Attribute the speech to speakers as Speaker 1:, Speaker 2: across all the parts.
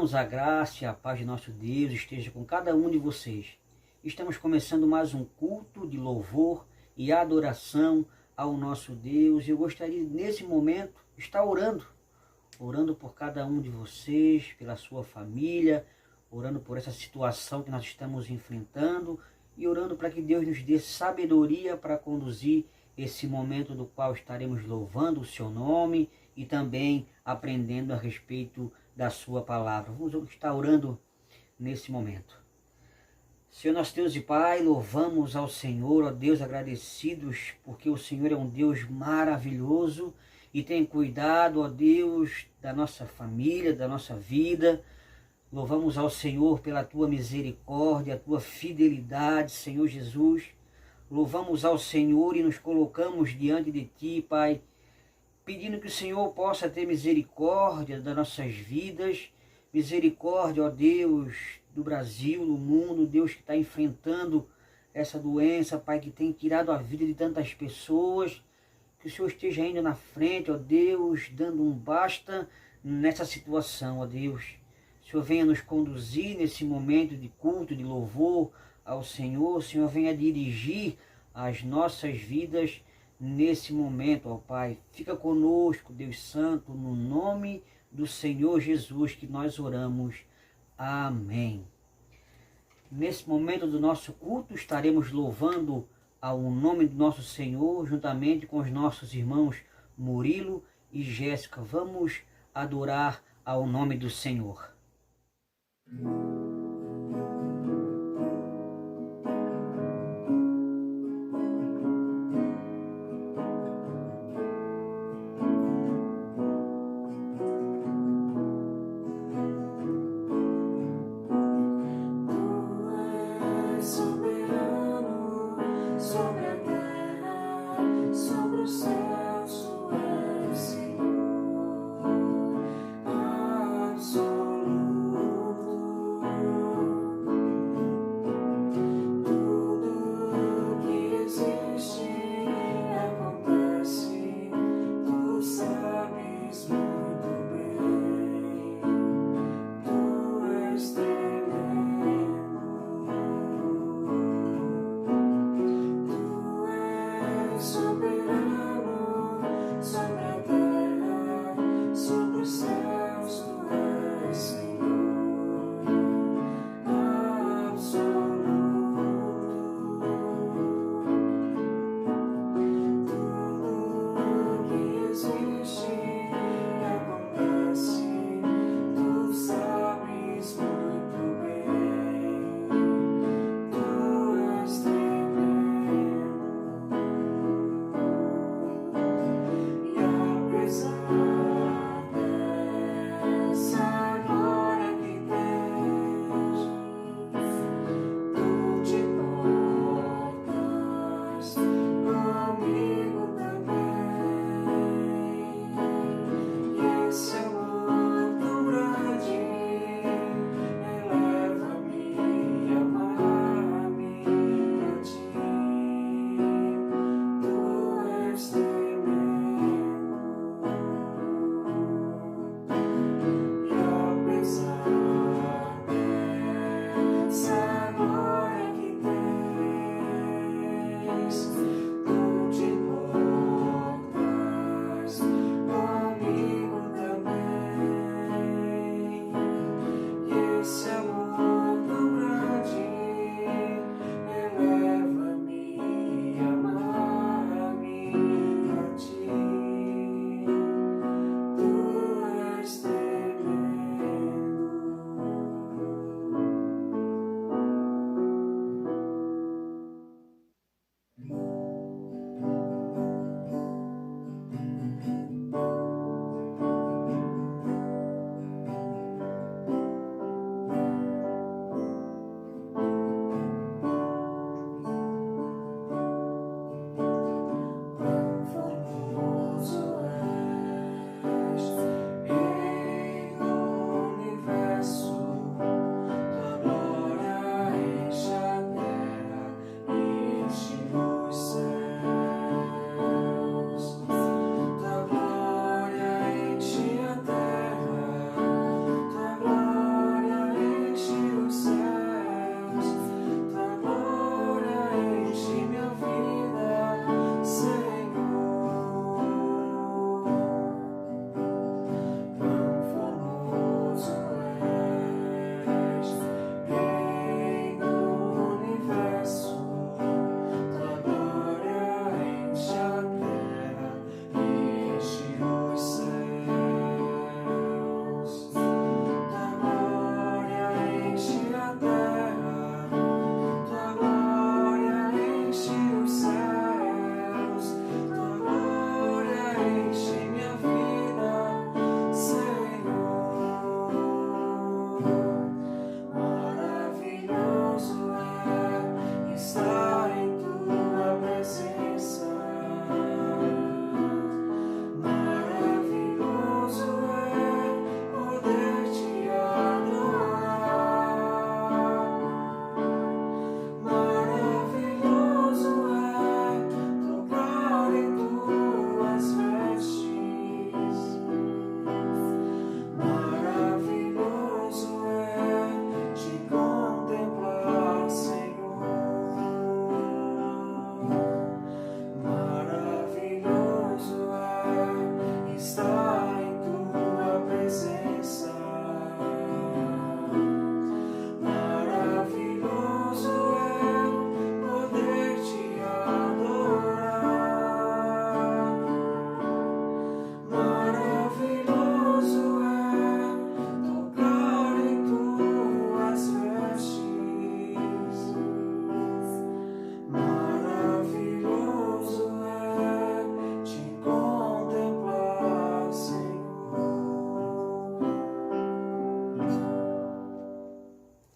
Speaker 1: Irmãos, a graça e a paz de nosso Deus esteja com cada um de vocês. Estamos começando mais um culto de louvor e adoração ao nosso Deus. Eu gostaria, nesse momento, estar orando por cada um de vocês, pela sua família, orando por essa situação que nós estamos enfrentando e orando para que Deus nos dê sabedoria para conduzir esse momento do qual estaremos louvando o seu nome e também aprendendo a respeito da sua palavra. Vamos estar orando nesse momento. Senhor nosso Deus e Pai, louvamos ao Senhor, ó Deus, agradecidos, porque o Senhor é um Deus maravilhoso e tem cuidado, ó Deus, da nossa família, da nossa vida. Louvamos ao Senhor pela tua misericórdia, a tua fidelidade, Senhor Jesus. Louvamos ao Senhor e nos colocamos diante de ti, Pai, pedindo que o Senhor possa ter misericórdia das nossas vidas, misericórdia, ó Deus, do Brasil, do mundo, Deus que está enfrentando essa doença, Pai, que tem tirado a vida de tantas pessoas, que o Senhor esteja indo na frente, ó Deus, dando um basta nessa situação, ó Deus. O Senhor venha nos conduzir nesse momento de culto, de louvor ao Senhor, o Senhor venha dirigir as nossas vidas nesse momento, ó Pai. Fica conosco, Deus Santo, no nome do Senhor Jesus que nós oramos. Amém. Nesse momento do nosso culto estaremos louvando ao nome do nosso Senhor, juntamente com os nossos irmãos Murilo e Jéssica. Vamos adorar ao nome do Senhor.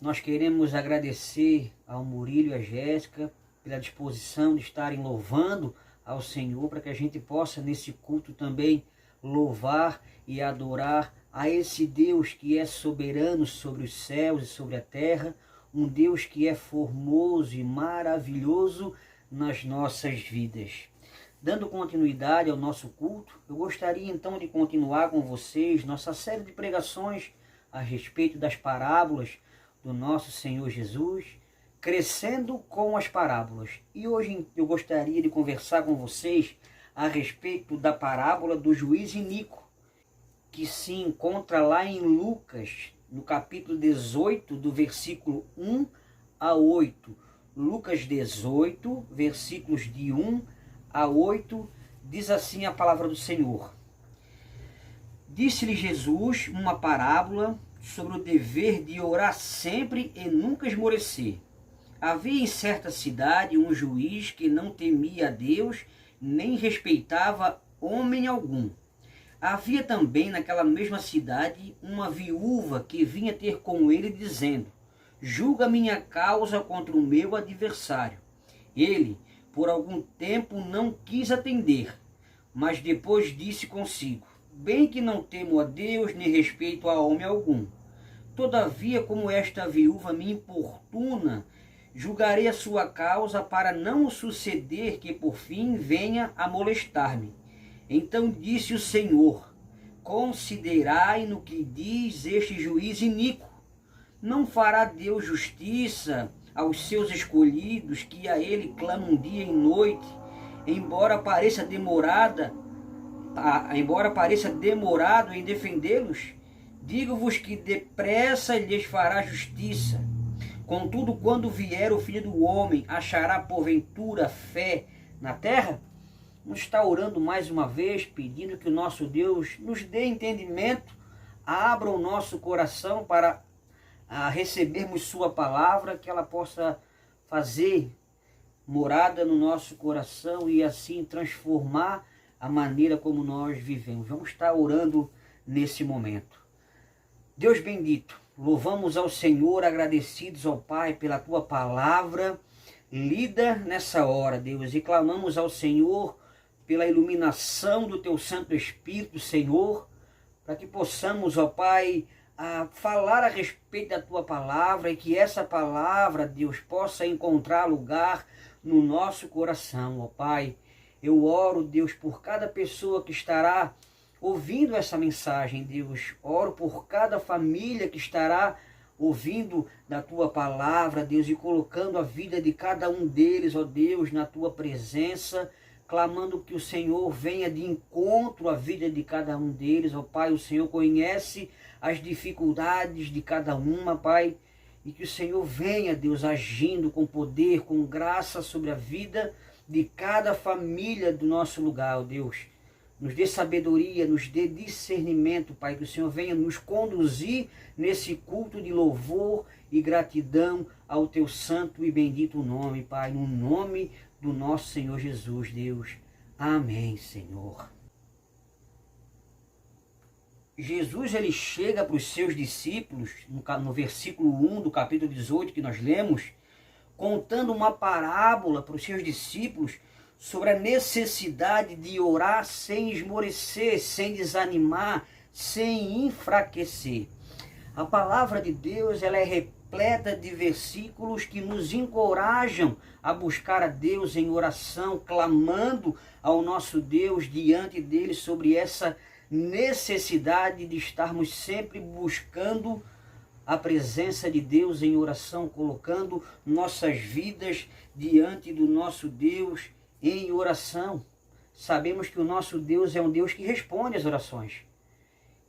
Speaker 1: Nós queremos agradecer ao Murilo e à Jéssica pela disposição de estarem louvando ao Senhor, para que a gente possa nesse culto também louvar e adorar a esse Deus que é soberano sobre os céus e sobre a terra, um Deus que é formoso e maravilhoso nas nossas vidas. Dando continuidade ao nosso culto, eu gostaria então de continuar com vocês nossa série de pregações a respeito das parábolas do nosso Senhor Jesus, crescendo com as parábolas. E hoje eu gostaria de conversar com vocês a respeito da parábola do juiz iníquo, que se encontra lá em Lucas, no capítulo 18, do versículo 1 a 8. Lucas 18, versículos de 1 a 8, diz assim a palavra do Senhor. Disse-lhe Jesus uma parábola sobre o dever de orar sempre e nunca esmorecer. Havia em certa cidade um juiz que não temia a Deus, nem respeitava homem algum. Havia também naquela mesma cidade uma viúva que vinha ter com ele, dizendo: julga minha causa contra o meu adversário. Ele, por algum tempo, não quis atender, mas depois disse consigo: bem que não temo a Deus, nem respeito a homem algum. Todavia, como esta viúva me importuna, julgarei a sua causa, para não suceder que por fim venha a molestar-me. Então disse o Senhor: considerai no que diz este juiz iníquo. Não fará Deus justiça aos seus escolhidos, que a ele clamam dia e noite, embora pareça demorado em defendê-los? Digo-vos que depressa lhes fará justiça. Contudo, quando vier o Filho do Homem, achará porventura fé na terra? Nos está orando mais uma vez, pedindo que o nosso Deus nos dê entendimento, abra o nosso coração para recebermos sua palavra, que ela possa fazer morada no nosso coração e assim transformar a maneira como nós vivemos. Vamos estar orando nesse momento. Deus bendito, louvamos ao Senhor, agradecidos ao Pai pela tua palavra lida nessa hora, Deus, e clamamos ao Senhor pela iluminação do teu Santo Espírito, Senhor, para que possamos, ó Pai, falar a respeito da tua palavra e que essa palavra, Deus, possa encontrar lugar no nosso coração, ó Pai. Eu oro, Deus, por cada pessoa que estará ouvindo essa mensagem, Deus. Oro por cada família que estará ouvindo da tua palavra, Deus, e colocando a vida de cada um deles, ó Deus, na tua presença, clamando que o Senhor venha de encontro à vida de cada um deles, ó Pai. O Senhor conhece as dificuldades de cada uma, Pai, e que o Senhor venha, Deus, agindo com poder, com graça sobre a vida de cada família do nosso lugar, ó Deus. Nos dê sabedoria, nos dê discernimento, Pai, que o Senhor venha nos conduzir nesse culto de louvor e gratidão ao teu santo e bendito nome, Pai, no nome do nosso Senhor Jesus, Deus. Amém, Senhor. Jesus, ele chega para os seus discípulos, no versículo 1 do capítulo 18 que nós lemos, contando uma parábola para os seus discípulos sobre a necessidade de orar sem esmorecer, sem desanimar, sem enfraquecer. A palavra de Deus, ela é repleta de versículos que nos encorajam a buscar a Deus em oração, clamando ao nosso Deus diante dele sobre essa necessidade de estarmos sempre buscando a presença de Deus em oração, colocando nossas vidas diante do nosso Deus em oração. Sabemos que o nosso Deus é um Deus que responde às orações.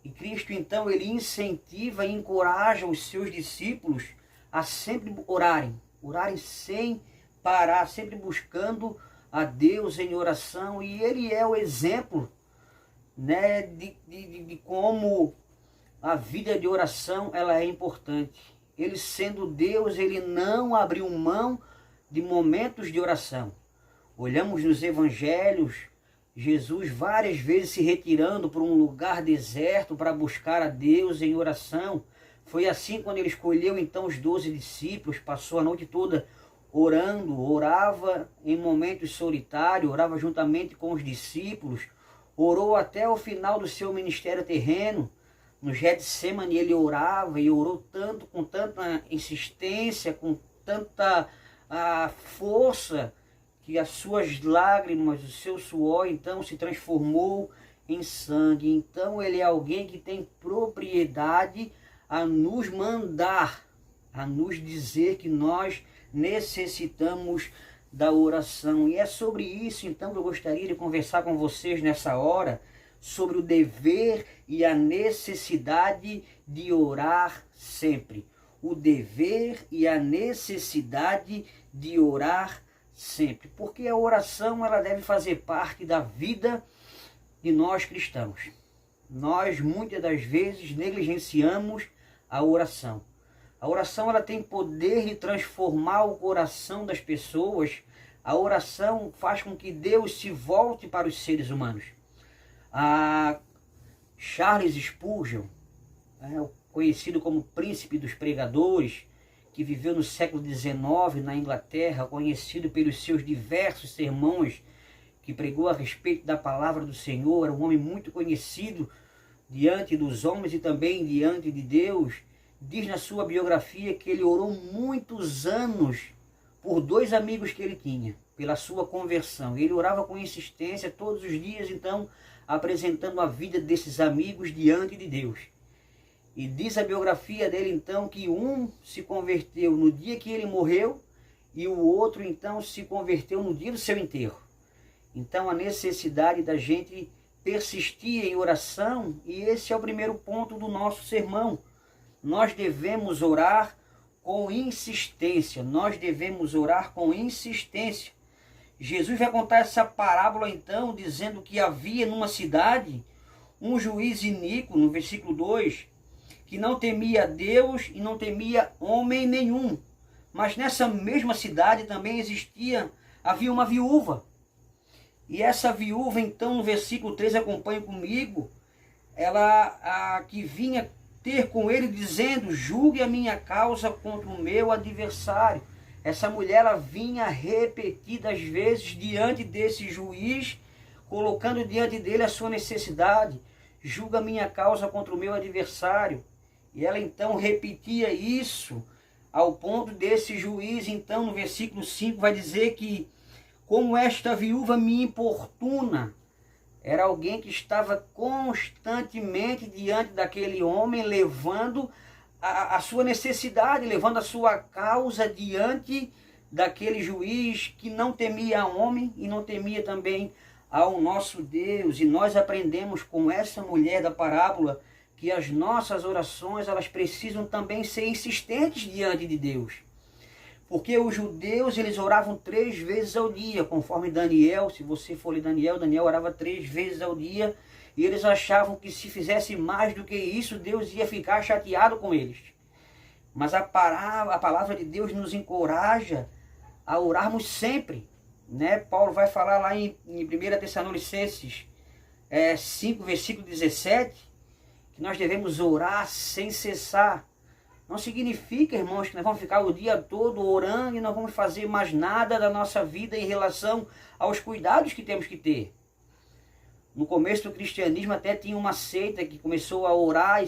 Speaker 1: E Cristo, então, ele incentiva e encoraja os seus discípulos a sempre orarem sem parar, sempre buscando a Deus em oração. E ele é o exemplo, né, de como a vida de oração ela é importante. Ele, sendo Deus, ele não abriu mão de momentos de oração. Olhamos nos evangelhos, Jesus várias vezes se retirando para um lugar deserto para buscar a Deus em oração, Foi assim quando ele escolheu então os 12 discípulos, passou a noite toda orando, orava em momentos solitários, orava juntamente com os discípulos, orou até o final do seu ministério terreno. No Getsemane ele orava e orou tanto, com tanta insistência, com tanta força, que as suas lágrimas, o seu suor então se transformou em sangue. Então ele é alguém que tem propriedade a nos mandar, a nos dizer que nós necessitamos da oração. E é sobre isso então que eu gostaria de conversar com vocês nessa hora, sobre o dever e a necessidade de orar sempre. O dever e a necessidade de orar sempre. Porque a oração ela deve fazer parte da vida de nós cristãos. Nós muitas das vezes negligenciamos a oração. A oração ela tem poder de transformar o coração das pessoas. A oração faz com que Deus se volte para os seres humanos. Charles Spurgeon, conhecido como príncipe dos pregadores, que viveu no século XIX na Inglaterra, conhecido pelos seus diversos sermões, que pregou a respeito da palavra do Senhor, era um homem muito conhecido diante dos homens e também diante de Deus. Diz na sua biografia que ele orou muitos anos por 2 amigos que ele tinha, pela sua conversão. Ele orava com insistência todos os dias, então, apresentando a vida desses amigos diante de Deus. E diz a biografia dele, então, que um se converteu no dia que ele morreu e o outro, então, se converteu no dia do seu enterro. Então, a necessidade da gente persistir em oração, e esse é o primeiro ponto do nosso sermão. Nós devemos orar com insistência. Nós devemos orar com insistência. Jesus vai contar essa parábola então, dizendo que havia numa cidade um juiz iníquo, no versículo 2, que não temia Deus e não temia homem nenhum. Mas nessa mesma cidade também havia uma viúva. E essa viúva então, no versículo 3, acompanhe comigo, ela que vinha ter com ele dizendo: julgue a minha causa contra o meu adversário. Essa mulher ela vinha repetidas vezes diante desse juiz, colocando diante dele a sua necessidade. Julga a minha causa contra o meu adversário. E ela então repetia isso, ao ponto desse juiz, então no versículo 5 vai dizer que, como esta viúva me importuna, era alguém que estava constantemente diante daquele homem, levando a sua necessidade, levando a sua causa diante daquele juiz que não temia homem e não temia também ao nosso Deus. E nós aprendemos com essa mulher da parábola que as nossas orações elas precisam também ser insistentes diante de Deus. Porque os judeus eles oravam 3 vezes ao dia, conforme Daniel, se você for ler Daniel orava 3 vezes ao dia, e eles achavam que se fizesse mais do que isso, Deus ia ficar chateado com eles. Mas a palavra de Deus nos encoraja a orarmos sempre. Né? Paulo vai falar lá em 1 Tessalonicenses 5, versículo 17, que nós devemos orar sem cessar. Não significa, irmãos, que nós vamos ficar o dia todo orando e não vamos fazer mais nada da nossa vida em relação aos cuidados que temos que ter. No começo do cristianismo até tinha uma seita que começou a orar e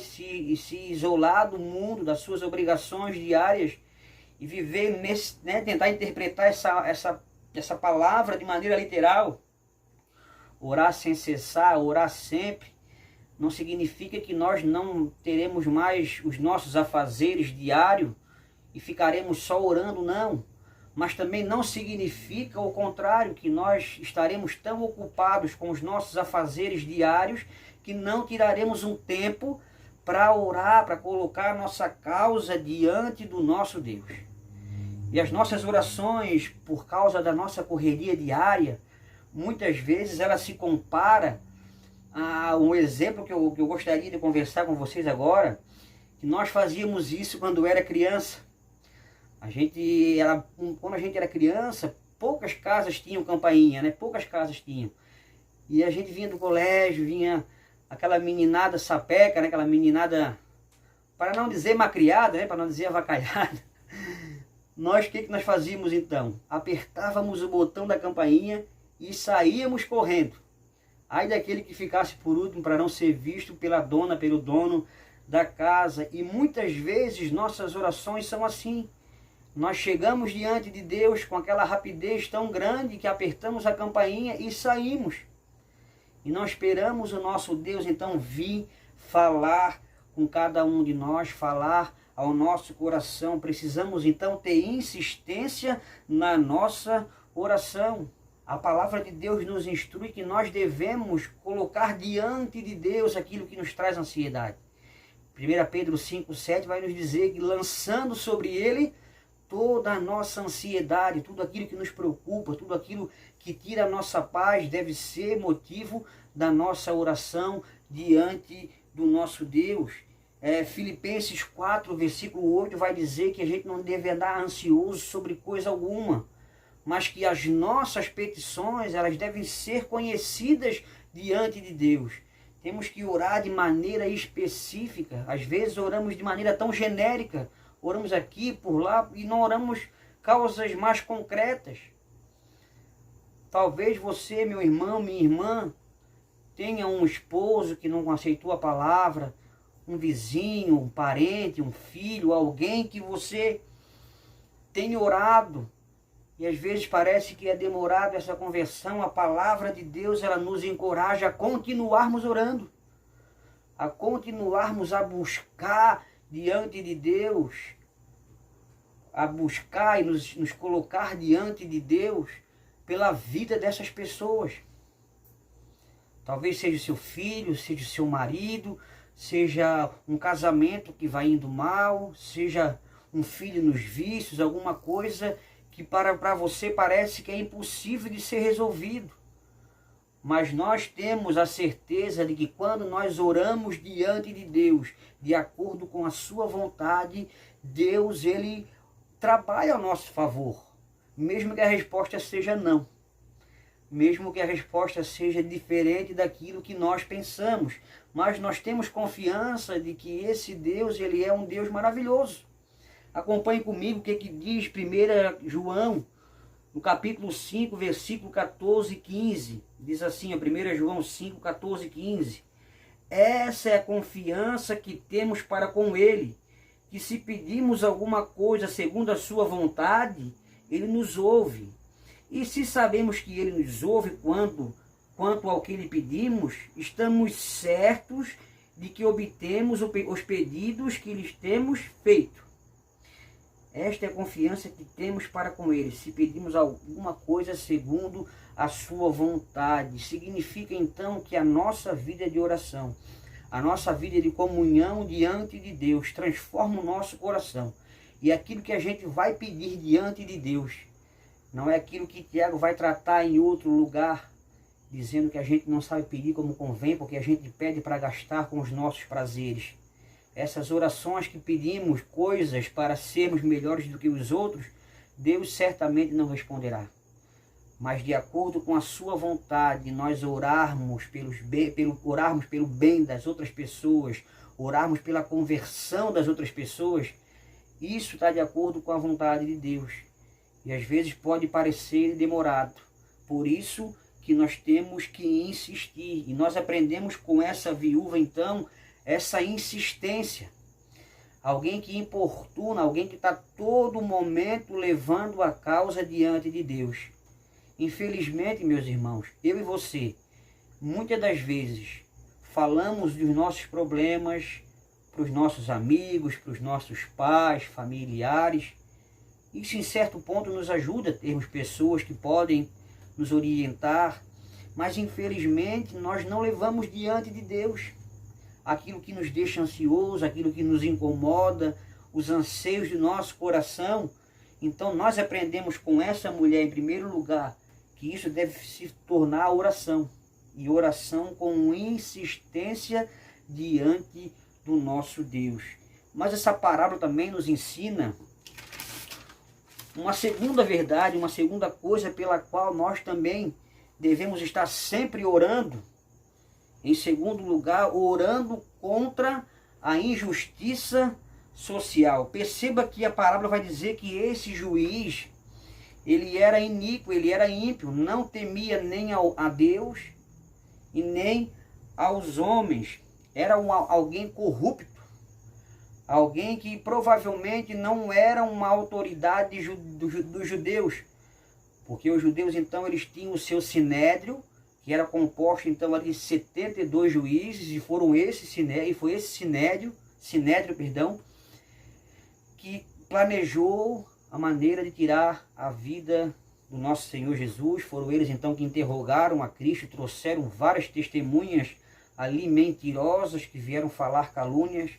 Speaker 1: se isolar do mundo, das suas obrigações diárias e viver tentar interpretar essa palavra de maneira literal. Orar sem cessar, orar sempre, não significa que nós não teremos mais os nossos afazeres diários e ficaremos só orando, não. Mas também não significa o contrário, que nós estaremos tão ocupados com os nossos afazeres diários que não tiraremos um tempo para orar, para colocar a nossa causa diante do nosso Deus. E as nossas orações, por causa da nossa correria diária, muitas vezes ela se compara a um exemplo que eu gostaria de conversar com vocês agora, que nós fazíamos isso quando era criança. Quando a gente era criança, poucas casas tinham campainha, né? Poucas casas tinham. E a gente vinha do colégio, vinha aquela meninada sapeca, né? Aquela meninada para não dizer macriada, né? Para não dizer avacalhada, nós, o que nós fazíamos então? Apertávamos o botão da campainha e saíamos correndo. Ai daquele que ficasse por último para não ser visto pela dona, pelo dono da casa. E muitas vezes nossas orações são assim. Nós chegamos diante de Deus com aquela rapidez tão grande que apertamos a campainha e saímos. E não esperamos o nosso Deus então vir falar com cada um de nós, falar ao nosso coração. Precisamos então ter insistência na nossa oração. A palavra de Deus nos instrui que nós devemos colocar diante de Deus aquilo que nos traz ansiedade. 1 Pedro 5,7 vai nos dizer que lançando sobre Ele toda a nossa ansiedade, tudo aquilo que nos preocupa, tudo aquilo que tira a nossa paz, deve ser motivo da nossa oração diante do nosso Deus. Filipenses 4, versículo 8 vai dizer que a gente não deve andar ansioso sobre coisa alguma, mas que as nossas petições, elas devem ser conhecidas diante de Deus. Temos que orar de maneira específica. Às vezes oramos de maneira tão genérica, oramos aqui, por lá, e não oramos causas mais concretas. Talvez você, meu irmão, minha irmã, tenha um esposo que não aceitou a palavra, um vizinho, um parente, um filho, alguém que você tem orado, e às vezes parece que é demorado essa conversão. A palavra de Deus, ela nos encoraja a continuarmos orando, a continuarmos a buscar diante de Deus, a buscar e nos colocar diante de Deus pela vida dessas pessoas. Talvez seja o seu filho, seja o seu marido, seja um casamento que vai indo mal, seja um filho nos vícios, alguma coisa que para você parece que é impossível de ser resolvido. Mas nós temos a certeza de que quando nós oramos diante de Deus, de acordo com a sua vontade, Deus, ele trabalha a nosso favor, mesmo que a resposta seja não. Mesmo que a resposta seja diferente daquilo que nós pensamos. Mas nós temos confiança de que esse Deus, ele é um Deus maravilhoso. Acompanhe comigo o que diz 1 João, no capítulo 5, versículo 14 e 15. Diz assim, 1 João 5, 14 e 15. Essa é a confiança que temos para com Ele, que se pedimos alguma coisa segundo a sua vontade, Ele nos ouve. E se sabemos que Ele nos ouve quanto ao que lhe pedimos, estamos certos de que obtemos os pedidos que lhes temos feito. Esta é a confiança que temos para com Ele, se pedimos alguma coisa segundo a sua vontade. Significa então que a nossa vida de oração, a nossa vida de comunhão diante de Deus, transforma o nosso coração. E aquilo que a gente vai pedir diante de Deus, não é aquilo que Tiago vai tratar em outro lugar, dizendo que a gente não sabe pedir como convém, porque a gente pede para gastar com os nossos prazeres. Essas orações que pedimos coisas para sermos melhores do que os outros, Deus certamente não responderá. Mas de acordo com a sua vontade, nós orarmos pelo bem das outras pessoas, orarmos pela conversão das outras pessoas, isso está de acordo com a vontade de Deus. E às vezes pode parecer demorado. Por isso que nós temos que insistir. E nós aprendemos com essa viúva, então, essa insistência. Alguém que importuna, alguém que está todo momento levando a causa diante de Deus. Infelizmente, meus irmãos, eu e você, muitas das vezes, falamos dos nossos problemas para os nossos amigos, para os nossos pais, familiares. Isso, em certo ponto, nos ajuda a termos pessoas que podem nos orientar, mas, infelizmente, nós não levamos diante de Deus aquilo que nos deixa ansioso, aquilo que nos incomoda, os anseios do nosso coração. Então nós aprendemos com essa mulher, em primeiro lugar, que isso deve se tornar oração. E oração com insistência diante do nosso Deus. Mas essa parábola também nos ensina uma segunda verdade, uma segunda coisa pela qual nós também devemos estar sempre orando. Em segundo lugar, orando contra a injustiça social. Perceba que a parábola vai dizer que esse juiz, ele era iníquo, ele era ímpio, não temia nem a Deus e nem aos homens. Era alguém corrupto, alguém que provavelmente não era uma autoridade dos judeus, porque os judeus então eles tinham o seu sinédrio, que era composto então ali de 72 juízes, e foi esse sinédrio, que planejou a maneira de tirar a vida do nosso Senhor Jesus. Foram eles então que interrogaram a Cristo, trouxeram várias testemunhas ali mentirosas que vieram falar calúnias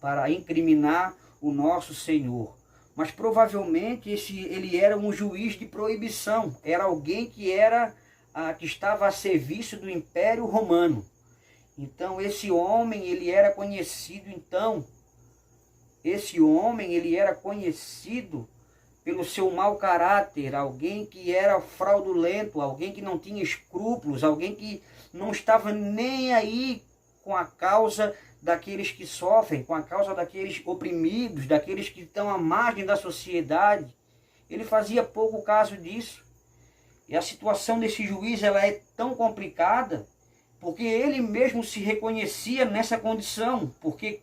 Speaker 1: para incriminar o nosso Senhor. Mas provavelmente ele era um juiz de proibição, era alguém que estava a serviço do Império Romano. Então esse homem, ele era conhecido pelo seu mau caráter, alguém que era fraudulento, alguém que não tinha escrúpulos, alguém que não estava nem aí com a causa daqueles que sofrem, com a causa daqueles oprimidos, daqueles que estão à margem da sociedade. Ele fazia pouco caso disso. E a situação desse juiz, ela é tão complicada, porque ele mesmo se reconhecia nessa condição, porque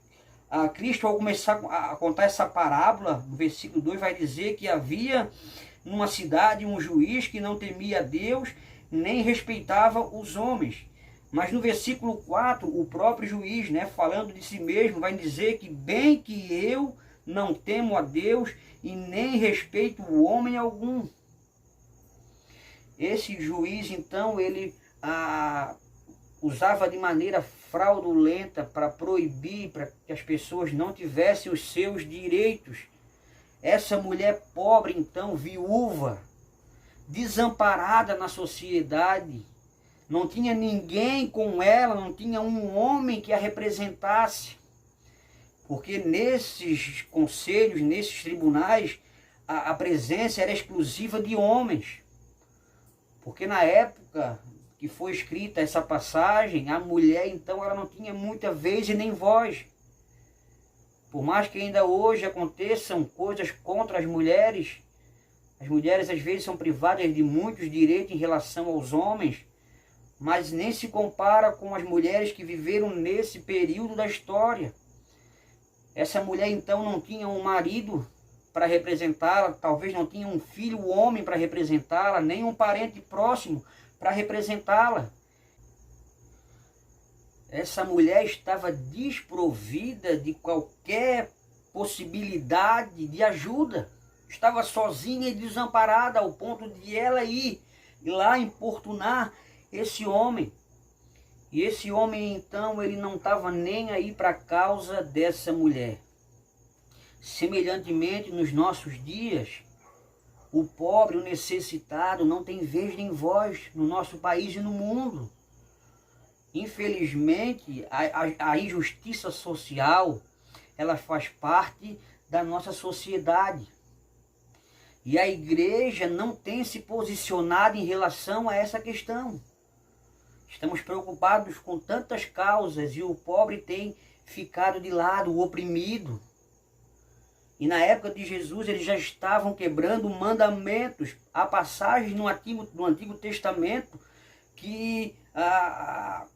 Speaker 1: Cristo, ao começar a contar essa parábola, no versículo 2, vai dizer que havia numa cidade um juiz que não temia a Deus, nem respeitava os homens. Mas no versículo 4, o próprio juiz, falando de si mesmo, vai dizer que bem que eu não temo a Deus e nem respeito o homem algum. Esse juiz, então, ele usava de maneira fraudulenta para proibir, para que as pessoas não tivessem os seus direitos. Essa mulher pobre, então, viúva, desamparada na sociedade, não tinha ninguém com ela, não tinha um homem que a representasse. Porque nesses conselhos, nesses tribunais, a presença era exclusiva de homens. Porque na época que foi escrita essa passagem, a mulher então ela não tinha muita vez e nem voz. Por mais que ainda hoje aconteçam coisas contra as mulheres às vezes são privadas de muitos direitos em relação aos homens, mas nem se compara com as mulheres que viveram nesse período da história. Essa mulher então não tinha um marido para representá-la, talvez não tinha um filho homem para representá-la, nem um parente próximo para representá-la. Essa mulher estava desprovida de qualquer possibilidade de ajuda. Estava sozinha e desamparada ao ponto de ela ir lá importunar esse homem. E esse homem então, ele não estava nem aí para a causa dessa mulher. Semelhantemente, nos nossos dias, o pobre, o necessitado não tem vez nem voz no nosso país e no mundo. Infelizmente, a injustiça social, ela faz parte da nossa sociedade. E a igreja não tem se posicionado em relação a essa questão. Estamos preocupados com tantas causas e o pobre tem ficado de lado, o oprimido. E na época de Jesus eles já estavam quebrando mandamentos. Há passagens no Antigo Testamento que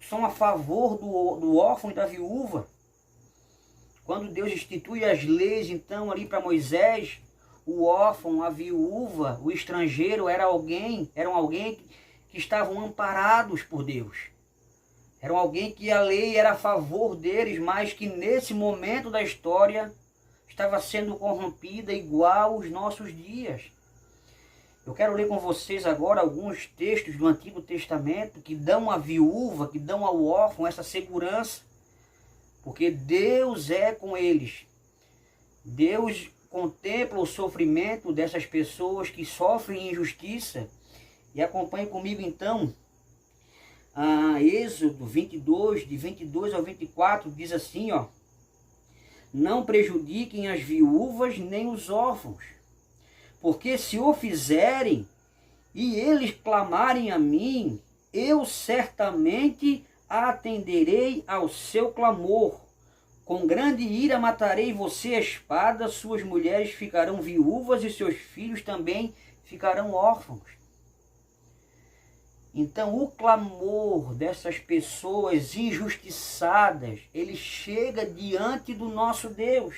Speaker 1: são a favor do órfão e da viúva. Quando Deus institui as leis então ali para Moisés, o órfão, a viúva, o estrangeiro eram alguém que estavam amparados por Deus. Eram alguém que a lei era a favor deles, mas que nesse momento da história estava sendo corrompida igual aos nossos dias. Eu quero ler com vocês agora alguns textos do Antigo Testamento que dão à viúva, que dão ao órfão essa segurança, porque Deus é com eles. Deus contempla o sofrimento dessas pessoas que sofrem injustiça. E acompanhe comigo então Êxodo 22, de 22 ao 24, diz assim, ó: não prejudiquem as viúvas nem os órfãos, porque se o fizerem e eles clamarem a mim, eu certamente atenderei ao seu clamor, Com grande ira matarei você a espada, suas mulheres ficarão viúvas e seus filhos também ficarão órfãos. Então o clamor dessas pessoas injustiçadas, ele chega diante do nosso Deus.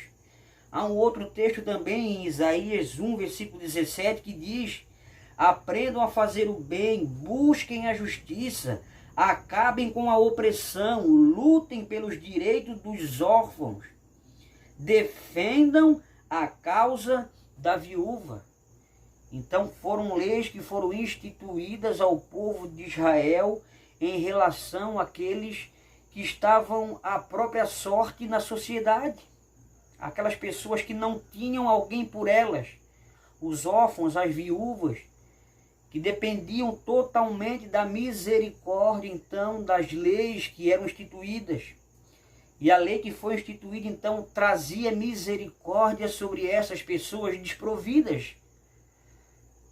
Speaker 1: Há um outro texto também em Isaías 1, versículo 17, que diz: aprendam a fazer o bem, busquem a justiça, acabem com a opressão, lutem pelos direitos dos órfãos, defendam a causa da viúva. Então foram leis que foram instituídas ao povo de Israel em relação àqueles que estavam à própria sorte na sociedade. Aquelas pessoas que não tinham alguém por elas, os órfãos, as viúvas, que dependiam totalmente da misericórdia, então, das leis que eram instituídas. E a lei que foi instituída, então, trazia misericórdia sobre essas pessoas desprovidas.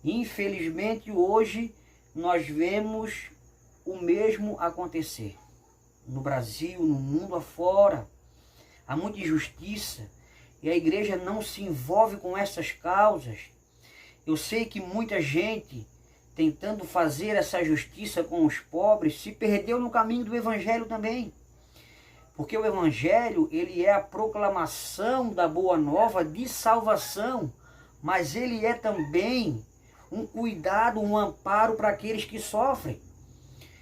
Speaker 1: Infelizmente, hoje, nós vemos o mesmo acontecer. No Brasil, no mundo afora, há muita injustiça e a igreja não se envolve com essas causas. Eu sei que muita gente, tentando fazer essa justiça com os pobres, se perdeu no caminho do evangelho também. Porque o evangelho, ele é a proclamação da boa nova de salvação, mas ele é também um cuidado, um amparo para aqueles que sofrem.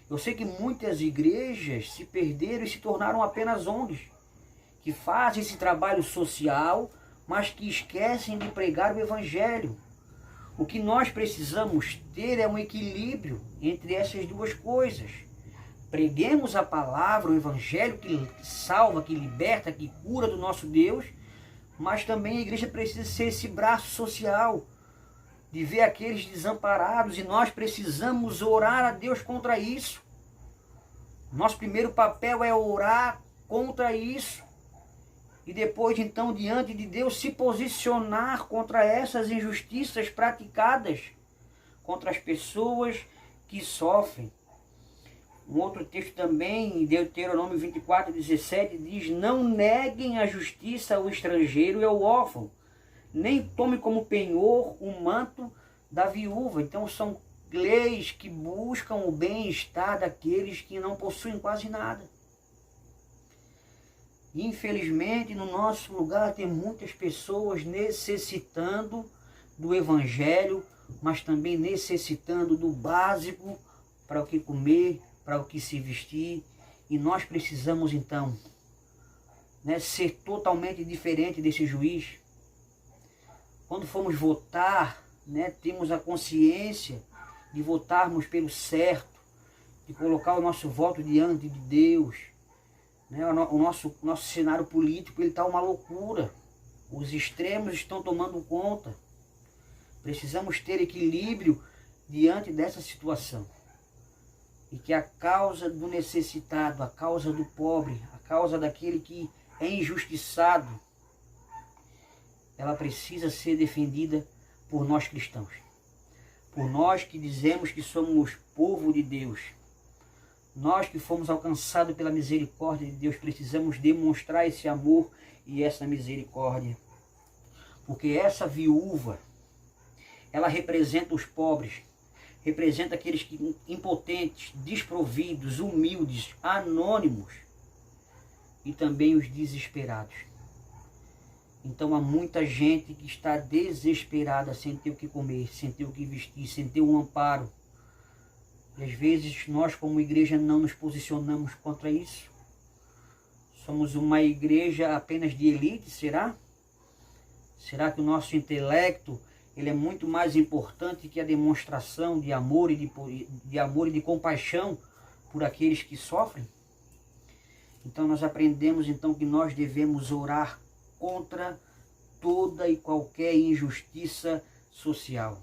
Speaker 1: Eu sei que muitas igrejas se perderam e se tornaram apenas ONGs, que fazem esse trabalho social, mas que esquecem de pregar o evangelho. O que nós precisamos ter é um equilíbrio entre essas duas coisas. Preguemos a palavra, o evangelho que salva, que liberta, que cura do nosso Deus, mas também a igreja precisa ser esse braço social, de ver aqueles desamparados, e nós precisamos orar a Deus contra isso. Nosso primeiro papel é orar contra isso. E depois, então, diante de Deus, se posicionar contra essas injustiças praticadas contra as pessoas que sofrem. Um outro texto também, em Deuteronômio 24, 17, diz: não neguem a justiça ao estrangeiro e ao órfão, nem tome como penhor o manto da viúva. Então são leis que buscam o bem-estar daqueles que não possuem quase nada. Infelizmente, no nosso lugar tem muitas pessoas necessitando do evangelho, mas também necessitando do básico para o que comer, para o que se vestir. E nós precisamos então, ser totalmente diferente desse juiz. Quando formos votar, temos a consciência de votarmos pelo certo, de colocar o nosso voto diante de Deus. O nosso cenário político está uma loucura. Os extremos estão tomando conta. Precisamos ter equilíbrio diante dessa situação. E que a causa do necessitado, a causa do pobre, a causa daquele que é injustiçado, ela precisa ser defendida por nós cristãos. Por nós que dizemos que somos povo de Deus. Nós que fomos alcançados pela misericórdia de Deus, precisamos demonstrar esse amor e essa misericórdia. Porque essa viúva, ela representa os pobres, representa aqueles que, impotentes, desprovidos, humildes, anônimos e também os desesperados. Então há muita gente que está desesperada, sem ter o que comer, sem ter o que vestir, sem ter um amparo. E às vezes nós como igreja não nos posicionamos contra isso. Somos uma igreja apenas de elite, será? Será que o nosso intelecto ele é muito mais importante que a demonstração de amor e de compaixão por aqueles que sofrem? Então nós aprendemos então que nós devemos orar contra toda e qualquer injustiça social.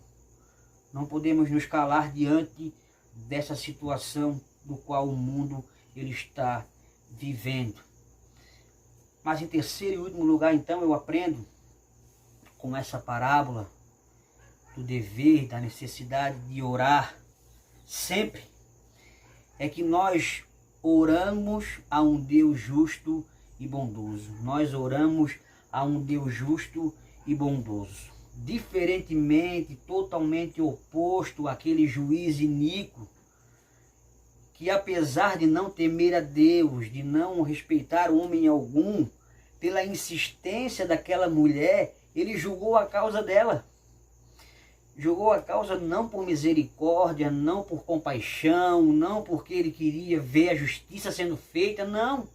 Speaker 1: Não podemos nos calar diante dessa situação do qual o mundo ele está vivendo. Mas em terceiro e último lugar, então, eu aprendo com essa parábola do dever, da necessidade de orar sempre, é que nós oramos a um Deus justo e bondoso. Nós oramos a um Deus justo e bondoso. Diferentemente, totalmente oposto àquele juiz iníquo, que apesar de não temer a Deus, de não respeitar homem algum, pela insistência daquela mulher, ele julgou a causa dela. Julgou a causa não por misericórdia, não por compaixão, não porque ele queria ver a justiça sendo feita, não.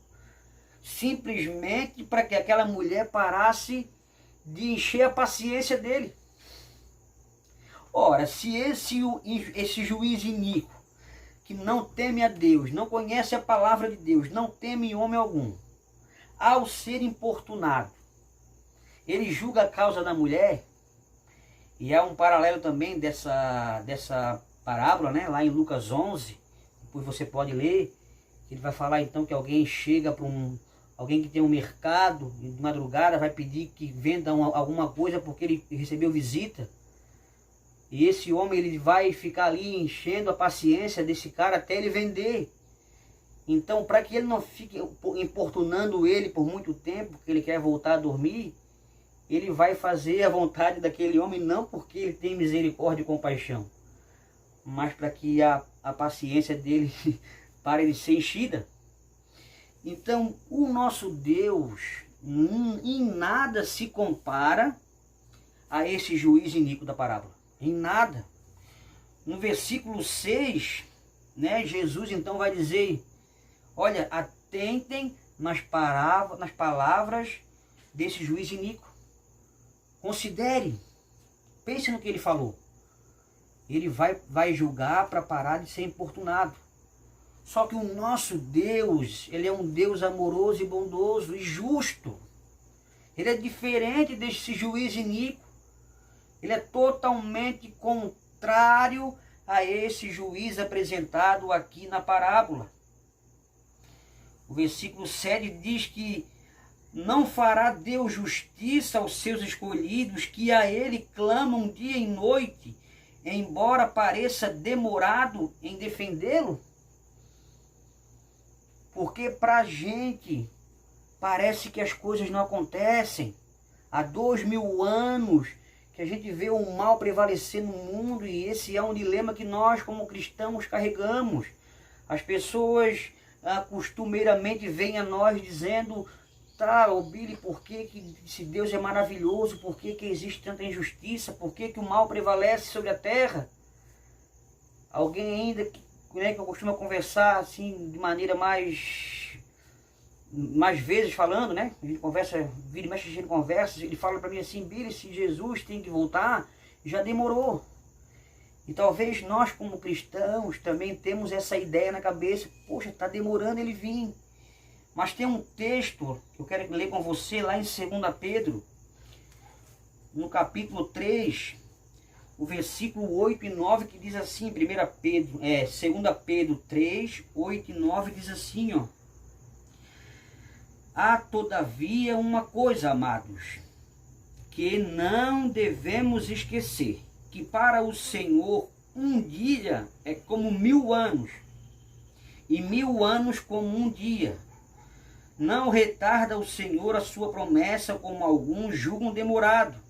Speaker 1: Simplesmente para que aquela mulher parasse de encher a paciência dele. Ora, se esse juiz iníquo, que não teme a Deus, não conhece a palavra de Deus, não teme homem algum, ao ser importunado, ele julga a causa da mulher, e há um paralelo também dessa parábola, né? Lá em Lucas 11, depois você pode ler, ele vai falar então que alguém chega para alguém que tem um mercado, de madrugada, vai pedir que vendam alguma coisa porque ele recebeu visita. E esse homem ele vai ficar ali enchendo a paciência desse cara até ele vender. Então, para que ele não fique importunando ele por muito tempo, porque ele quer voltar a dormir, ele vai fazer a vontade daquele homem, não porque ele tem misericórdia e compaixão, mas para que a paciência dele pare de ser enchida. Então, o nosso Deus em nada se compara a esse juiz iníquo da parábola. Em nada. No versículo 6, né, Jesus então vai dizer, olha, atentem nas palavras desse juiz iníquo. Considere, pense no que ele falou. Ele vai julgar para parar de ser importunado. Só que o nosso Deus, ele é um Deus amoroso e bondoso e justo. Ele é diferente desse juiz iníquo. Ele é totalmente contrário a esse juiz apresentado aqui na parábola. O versículo 7 diz que não fará Deus justiça aos seus escolhidos, que a ele clamam dia e noite, embora pareça demorado em defendê-lo? Porque para a gente parece que as coisas não acontecem. Há 2000 anos que a gente vê o mal prevalecer no mundo, e esse é um dilema que nós como cristãos carregamos. As pessoas costumeiramente vêm a nós dizendo, tá, ô Billy, por que se Deus é maravilhoso, por que existe tanta injustiça, por que o mal prevalece sobre a terra? Alguém ainda que eu costumo conversar assim de maneira mais vezes falando, né? A gente conversa, vira e mexe, a gente conversa, ele fala para mim assim, Billy, se Jesus tem que voltar, já demorou. E talvez nós como cristãos também temos essa ideia na cabeça, poxa, está demorando ele vir. Mas tem um texto que eu quero ler com você lá em 2 Pedro, no capítulo 3, o versículo 8 e 9, que diz assim, 2 Pedro 3, 8 e 9, diz assim, ó. Há todavia uma coisa, amados, que não devemos esquecer, que para o Senhor um dia é como 1000 anos, e 1000 anos como um dia. Não retarda o Senhor a sua promessa, como alguns julgam demorada.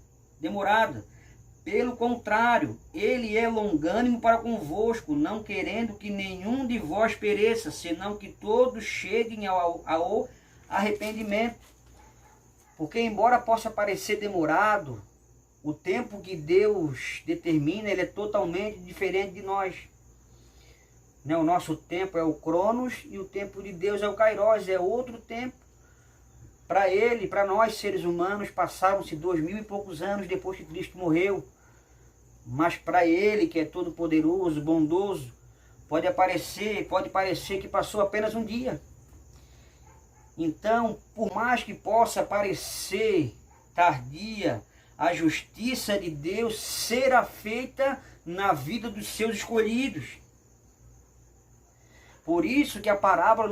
Speaker 1: Pelo contrário, ele é longânimo para convosco, não querendo que nenhum de vós pereça, senão que todos cheguem ao arrependimento. Porque embora possa parecer demorado, o tempo que Deus determina, ele é totalmente diferente de nós. Né? O nosso tempo é o Cronos e o tempo de Deus é o Kairos, é outro tempo. Para ele, para nós seres humanos, passaram-se 2000 e poucos anos depois que Cristo morreu. Mas para ele, que é todo poderoso, bondoso, pode parecer que passou apenas um dia. Então, por mais que possa parecer tardia, a justiça de Deus será feita na vida dos seus escolhidos. Por isso que a parábola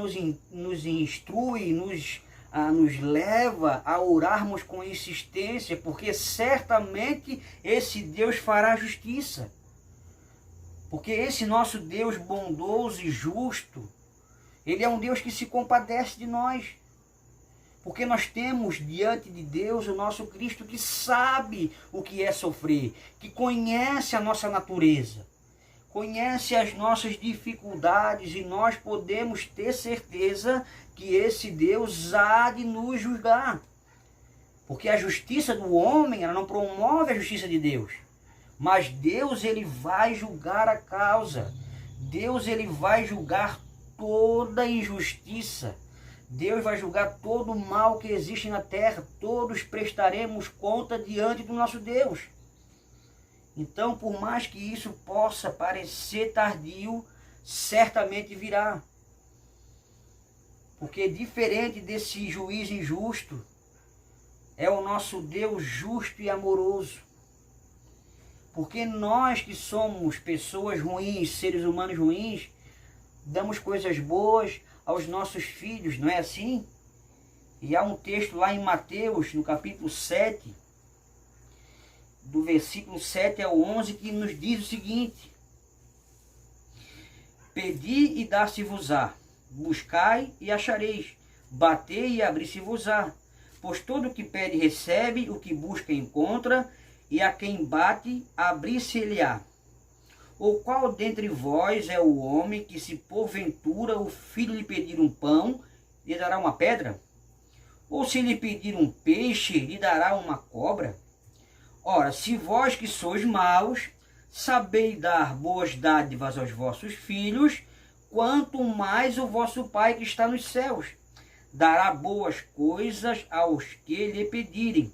Speaker 1: nos instrui, nos leva a orarmos com insistência, porque certamente esse Deus fará justiça. Porque esse nosso Deus bondoso e justo, ele é um Deus que se compadece de nós. Porque nós temos diante de Deus o nosso Cristo que sabe o que é sofrer, que conhece a nossa natureza, conhece as nossas dificuldades, e nós podemos ter certeza que esse Deus há de nos julgar. Porque a justiça do homem, ela não promove a justiça de Deus. Mas Deus, ele vai julgar a causa. Deus, ele vai julgar toda injustiça. Deus vai julgar todo o mal que existe na terra. Todos prestaremos conta diante do nosso Deus. Então, por mais que isso possa parecer tardio, certamente virá. Porque diferente desse juiz injusto, é o nosso Deus justo e amoroso. Porque nós que somos pessoas ruins, seres humanos ruins, damos coisas boas aos nossos filhos, não é assim? E há um texto lá em Mateus, no capítulo 7, do versículo 7 ao 11, que nos diz o seguinte: Pedi e dar-se-vos-á, buscai e achareis, batei e abrir-se-vos-á. Pois todo o que pede recebe, o que busca encontra, e a quem bate, abrir-se-lhe-á. Ou qual dentre vós é o homem que, se porventura o filho lhe pedir um pão, lhe dará uma pedra? Ou se lhe pedir um peixe, lhe dará uma cobra? Ora, se vós que sois maus, sabeis dar boas dádivas aos vossos filhos, quanto mais o vosso Pai que está nos céus dará boas coisas aos que lhe pedirem.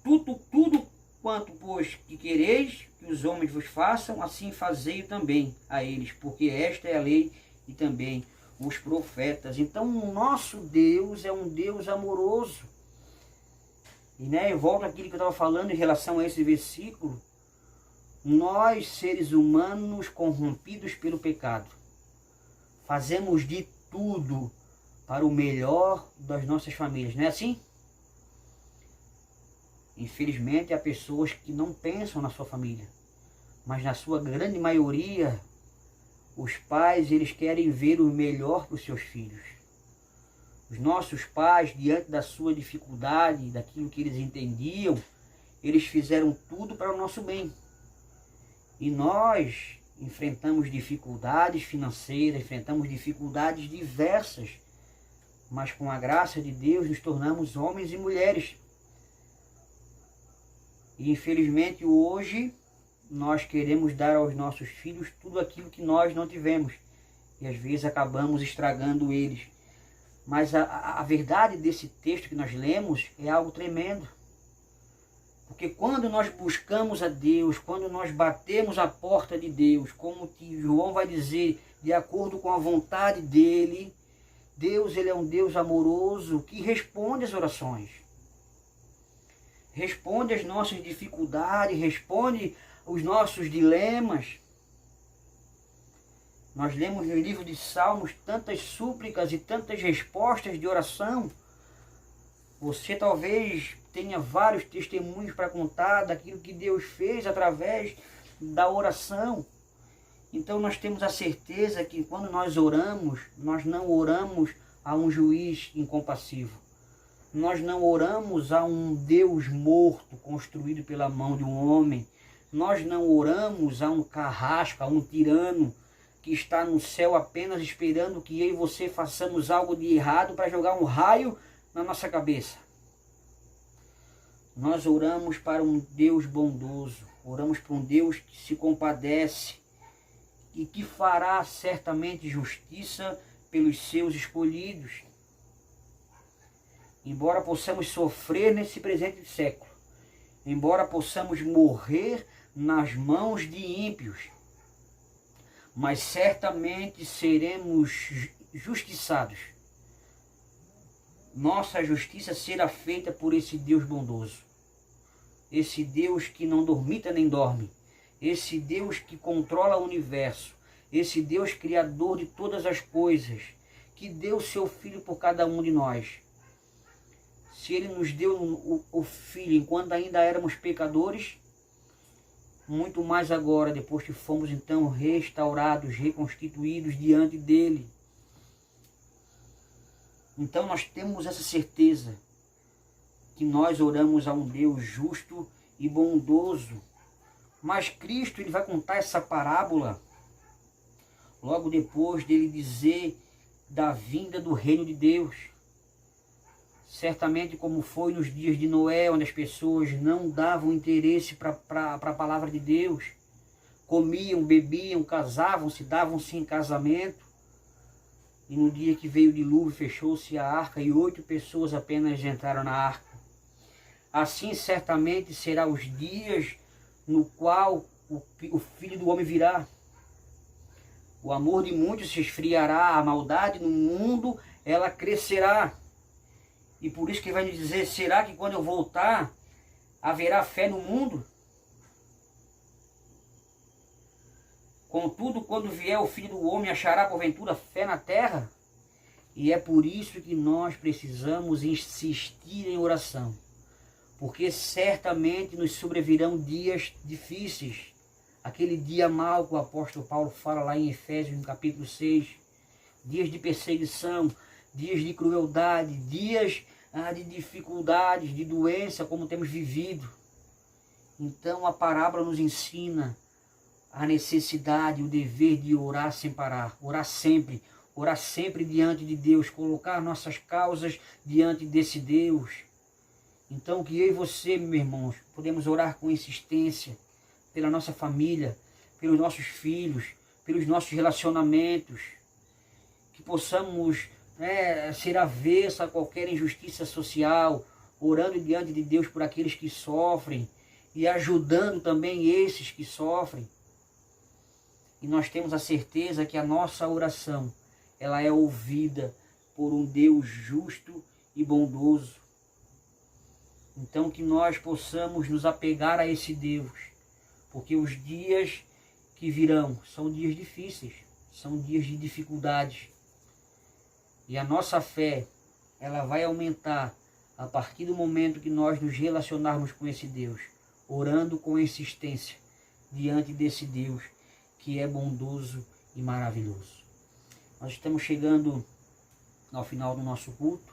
Speaker 1: Tudo quanto, pois, que quereis que os homens vos façam, assim fazei também a eles, porque esta é a lei e também os profetas. Então, o nosso Deus é um Deus amoroso. E eu volto àquilo que eu estava falando em relação a esse versículo. Nós, seres humanos corrompidos pelo pecado, fazemos de tudo para o melhor das nossas famílias, não é assim? Infelizmente, há pessoas que não pensam na sua família, mas na sua grande maioria, os pais, eles querem ver o melhor para os seus filhos. Os nossos pais, diante da sua dificuldade, daquilo que eles entendiam, eles fizeram tudo para o nosso bem. E nós enfrentamos dificuldades financeiras, enfrentamos dificuldades diversas, mas com a graça de Deus nos tornamos homens e mulheres. E infelizmente hoje nós queremos dar aos nossos filhos tudo aquilo que nós não tivemos. E às vezes acabamos estragando eles. Mas a verdade desse texto que nós lemos é algo tremendo. Porque quando nós buscamos a Deus, quando nós batemos a porta de Deus, como que João vai dizer, de acordo com a vontade dele, Deus, ele é um Deus amoroso que responde às orações. Responde às nossas dificuldades, responde aos nossos dilemas. Nós lemos no livro de Salmos tantas súplicas e tantas respostas de oração. Você talvez tenha vários testemunhos para contar daquilo que Deus fez através da oração. Então nós temos a certeza que quando nós oramos, nós não oramos a um juiz incompassivo. Nós não oramos a um Deus morto construído pela mão de um homem. Nós não oramos a um carrasco, a um tirano que está no céu apenas esperando que eu e você façamos algo de errado para jogar um raio na nossa cabeça. Nós oramos para um Deus bondoso, oramos para um Deus que se compadece e que fará certamente justiça pelos seus escolhidos. Embora possamos sofrer nesse presente século, embora possamos morrer nas mãos de ímpios, mas certamente seremos justiçados. Nossa justiça será feita por esse Deus bondoso, esse Deus que não dormita nem dorme, esse Deus que controla o universo, esse Deus criador de todas as coisas, que deu seu Filho por cada um de nós. Se Ele nos deu o Filho enquanto ainda éramos pecadores, muito mais agora, depois que fomos então restaurados, reconstituídos diante dEle. Então nós temos essa certeza que nós oramos a um Deus justo e bondoso. Mas Cristo ele vai contar essa parábola logo depois dele dizer da vinda do reino de Deus. Certamente como foi nos dias de Noé, onde as pessoas não davam interesse para a palavra de Deus. Comiam, bebiam, casavam-se, davam-se em casamento. E no dia que veio o dilúvio, fechou-se a arca e 8 pessoas apenas entraram na arca. Assim certamente será os dias no qual o Filho do Homem virá. O amor de muitos se esfriará, a maldade no mundo, ela crescerá. E por isso que ele vai nos dizer, será que quando eu voltar, haverá fé no mundo? Contudo, quando vier o Filho do Homem, achará porventura fé na terra? E é por isso que nós precisamos insistir em oração. Porque certamente nos sobrevirão dias difíceis. Aquele dia mau que o apóstolo Paulo fala lá em Efésios, no capítulo 6. Dias de perseguição, dias de crueldade, dias de dificuldades, de doença, como temos vivido. Então a parábola nos ensina a necessidade, o dever de orar sem parar, orar sempre diante de Deus, colocar nossas causas diante desse Deus. Então que eu e você, meus irmãos, podemos orar com insistência pela nossa família, pelos nossos filhos, pelos nossos relacionamentos, que possamos ser avessa a qualquer injustiça social, orando diante de Deus por aqueles que sofrem e ajudando também esses que sofrem. E nós temos a certeza que a nossa oração, ela é ouvida por um Deus justo e bondoso. Então que nós possamos nos apegar a esse Deus, porque os dias que virão são dias difíceis, são dias de dificuldades. E a nossa fé, ela vai aumentar a partir do momento que nós nos relacionarmos com esse Deus, orando com insistência diante desse Deus que é bondoso e maravilhoso. Nós estamos chegando ao final do nosso culto.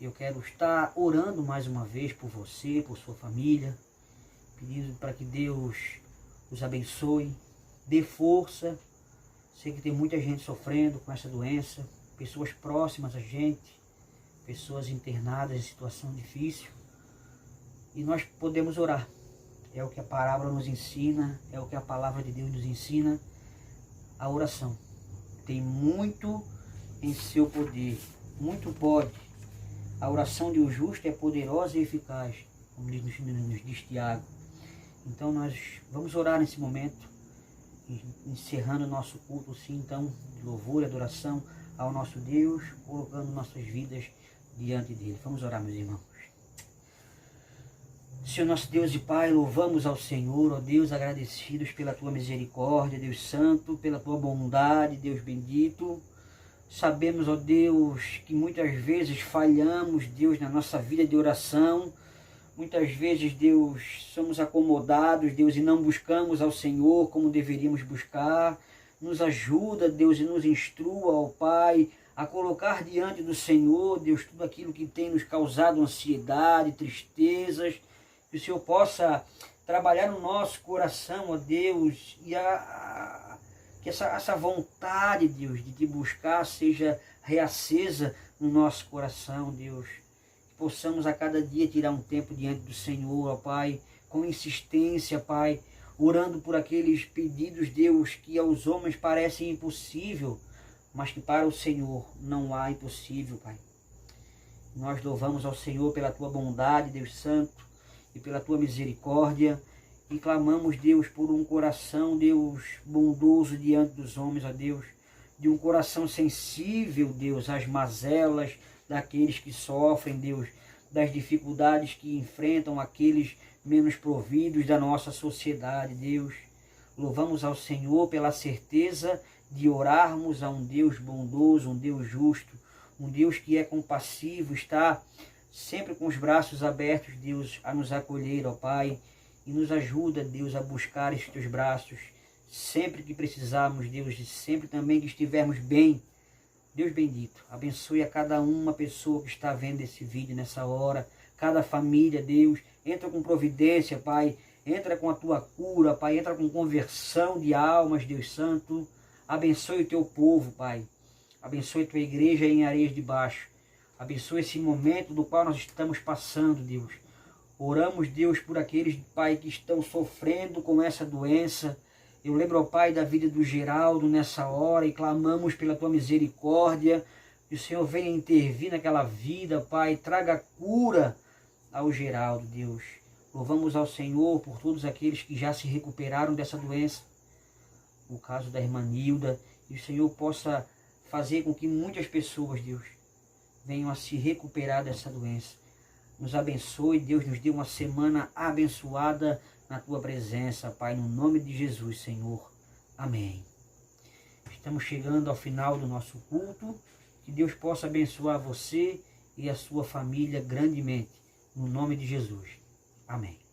Speaker 1: Eu quero estar orando mais uma vez por você, por sua família, pedindo para que Deus os abençoe, dê força. Sei que tem muita gente sofrendo com essa doença, pessoas próximas a gente, pessoas internadas em situação difícil. E nós podemos orar. É o que a parábola nos ensina, é o que a palavra de Deus nos ensina, a oração. Tem muito em seu poder, muito pode. A oração de um justo é poderosa e eficaz, como nos diz Tiago. Então nós vamos orar nesse momento, encerrando o nosso culto, sim, então, de louvor e adoração ao nosso Deus, colocando nossas vidas diante dele. Vamos orar, meus irmãos. Senhor nosso Deus e Pai, louvamos ao Senhor, ó Deus, agradecidos pela Tua misericórdia, Deus Santo, pela Tua bondade, Deus bendito. Sabemos, ó Deus, que muitas vezes falhamos, Deus, na nossa vida de oração. Muitas vezes, Deus, somos acomodados, Deus, e não buscamos ao Senhor como deveríamos buscar. Nos ajuda, Deus, e nos instrua, ó Pai, a colocar diante do Senhor, Deus, tudo aquilo que tem nos causado ansiedade, tristezas. Que o Senhor possa trabalhar no nosso coração, ó Deus, e que essa vontade, Deus, de te buscar seja reacesa no nosso coração, Deus. Que possamos a cada dia tirar um tempo diante do Senhor, ó Pai, com insistência, Pai, orando por aqueles pedidos, Deus, que aos homens parecem impossível, mas que para o Senhor não há impossível, Pai. Nós louvamos ao Senhor pela Tua bondade, Deus Santo, e pela Tua misericórdia, e clamamos, Deus, por um coração, Deus, bondoso diante dos homens, ó Deus, de um coração sensível, Deus, às mazelas daqueles que sofrem, Deus, das dificuldades que enfrentam aqueles menos providos da nossa sociedade, Deus. Louvamos ao Senhor pela certeza de orarmos a um Deus bondoso, um Deus justo, um Deus que é compassivo, está sempre com os braços abertos, Deus, a nos acolher, ó Pai, e nos ajuda, Deus, a buscar estes Teus braços, sempre que precisarmos, Deus, e sempre também que estivermos bem, Deus bendito, abençoe a cada uma pessoa que está vendo esse vídeo nessa hora, cada família, Deus, entra com providência, Pai, entra com a tua cura, Pai, entra com conversão de almas, Deus Santo, abençoe o teu povo, Pai, abençoe a tua igreja em Areias de Baixo, abençoe esse momento do qual nós estamos passando, Deus. Oramos, Deus, por aqueles, Pai, que estão sofrendo com essa doença. Eu lembro, ó Pai, da vida do Geraldo nessa hora e clamamos pela tua misericórdia. Que o Senhor venha intervir naquela vida, Pai. Traga cura ao Geraldo, Deus. Louvamos ao Senhor por todos aqueles que já se recuperaram dessa doença. O caso da irmã Nilda. E o Senhor possa fazer com que muitas pessoas, Deus, venham a se recuperar dessa doença. Nos abençoe, Deus, nos dê uma semana abençoada na tua presença, Pai, no nome de Jesus, Senhor. Amém. Estamos chegando ao final do nosso culto. Que Deus possa abençoar você e a sua família grandemente, no nome de Jesus. Amém.